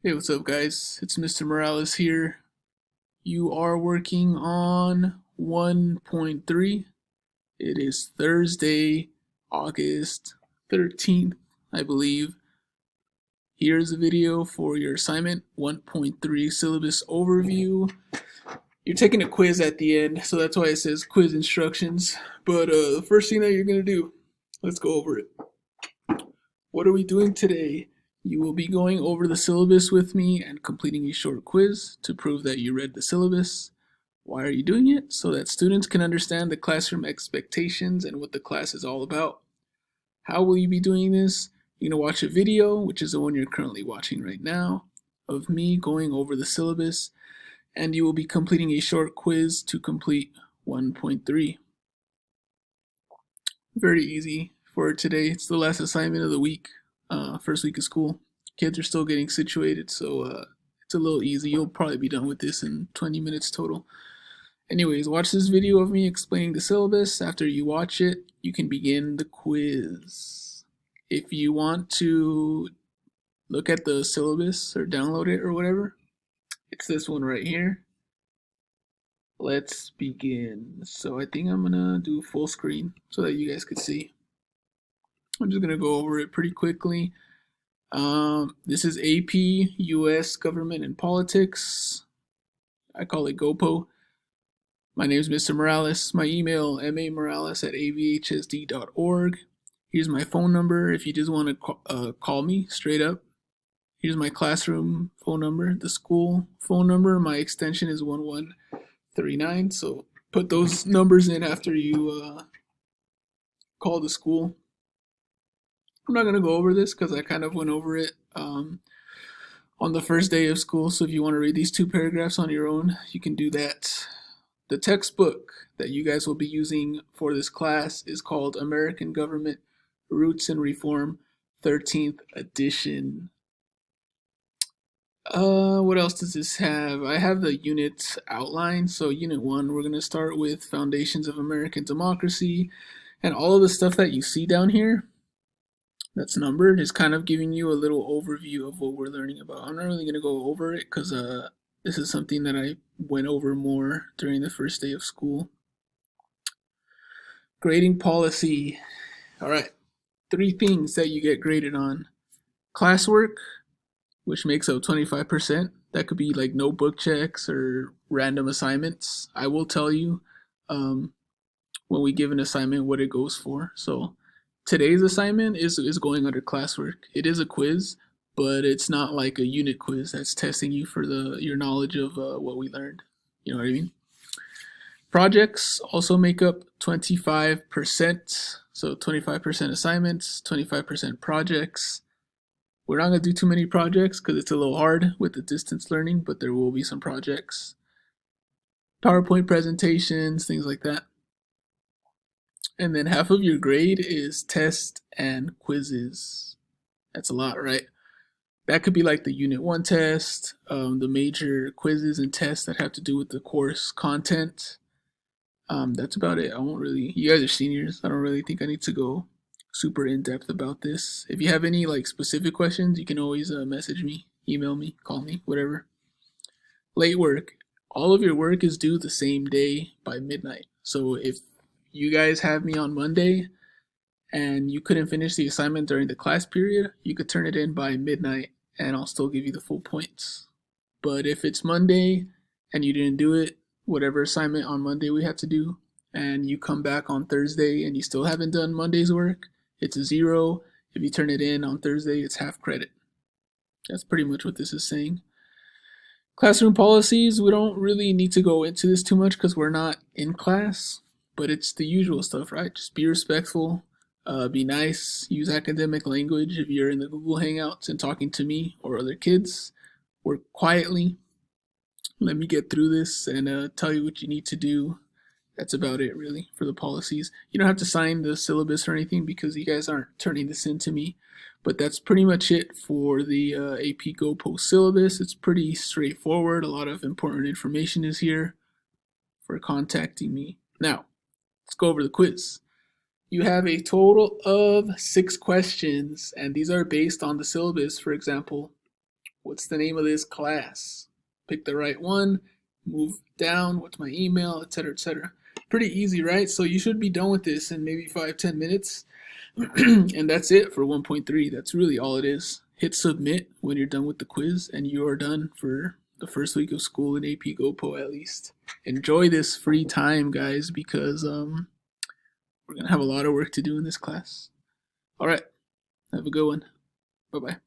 Hey, what's up, guys? It's Mr. Morales here. You are working on 1.3. It is Thursday, August 13th, I believe. Here's a video for your assignment 1.3 syllabus overview. You're taking a quiz at the end, so that's why it says quiz instructions. But the first thing that you're going to do, let's go over it. What are we doing today? You will be going over the syllabus with me and completing a short quiz to prove that you read the syllabus. Why are you doing it? So that students can understand the classroom expectations and what the class is all about. How will you be doing this? You're going to watch a video, which is the one you're currently watching right now, of me going over the syllabus, and you will be completing a short quiz to complete 1.3. Very easy for today. It's the last assignment of the week, first week of school. Kids are still getting situated, so it's a little easy. You'll probably be done with this in 20 minutes total. Anyways, watch this video of me explaining the syllabus. After you watch it, you can begin the quiz. If you want to look at the syllabus or download it or whatever, it's this one right here. Let's begin. So I think I'm gonna do full screen so that you guys could see. I'm just gonna go over it pretty quickly. This is AP US Government and Politics. I call it GoPo. My name is Mr. Morales. My email, mamorales@avhsd.org. Here's my phone number if you just want to call me straight up. Here's my classroom phone number, the school phone number. My extension is 1139. So put those numbers in after you call the school. I'm not going to go over this because I kind of went over it on the first day of school. So if you want to read these two paragraphs on your own, you can do that. The textbook that you guys will be using for this class is called American Government Roots and Reform, 13th edition. What else does this have? I have the unit outline. So unit 1, we're going to start with Foundations of American Democracy. And all of the stuff that you see down here that's numbered is kind of giving you a little overview of what we're learning about. I'm not really going to go over it because this is something that I went over more during the first day of school. Grading policy. All right, 3 things that you get graded on. Classwork, which makes up 25%. That could be like notebook checks or random assignments. I will tell you when we give an assignment what it goes for. So today's assignment is going under classwork. It is a quiz, but it's not like a unit quiz that's testing you for your knowledge of what we learned. You know what I mean? Projects also make up 25%. So 25% assignments, 25% projects. We're not going to do too many projects because it's a little hard with the distance learning, but there will be some projects. PowerPoint presentations, things like that. And then half of your grade is tests and quizzes. That's a lot, right? That could be like the Unit 1 test, the major quizzes and tests that have to do with the course content. That's about it. I won't really, you guys are seniors. I don't really think I need to go super in depth about this. If you have any like specific questions, you can always message me, email me, call me, whatever. Late work. All of your work is due the same day by midnight. So if you guys have me on Monday and you couldn't finish the assignment during the class period, you could turn it in by midnight and I'll still give you the full points. But if it's Monday and you didn't do it, whatever assignment on Monday we had to do, and you come back on Thursday and you still haven't done Monday's work, it's a 0. If you turn it in on Thursday, it's half credit. That's pretty much what this is saying. Classroom policies, we don't really need to go into this too much because we're not in class, but it's the usual stuff, right? Just be respectful, be nice, use academic language if you're in the Google Hangouts and talking to me or other kids. Work quietly. Let me get through this and tell you what you need to do. That's about it, really, for the policies. You don't have to sign the syllabus or anything because you guys aren't turning this in to me. But that's pretty much it for the AP GoPo syllabus. It's pretty straightforward. A lot of important information is here for contacting me. Now, let's go over the quiz. You have a total of 6 questions, and these are based on the syllabus. For example, What's the name of this class? Pick the right one, move down, what's my email, etc., etc. Pretty easy, right? So you should be done with this in maybe 5-10 minutes. And that's it for 1.3. That's really all it is. Hit submit when you're done with the quiz, and you are done for the first week of school in AP GoPo at least. Enjoy this free time, guys, because we're going to have a lot of work to do in this class. All right. Have a good one. Bye-bye.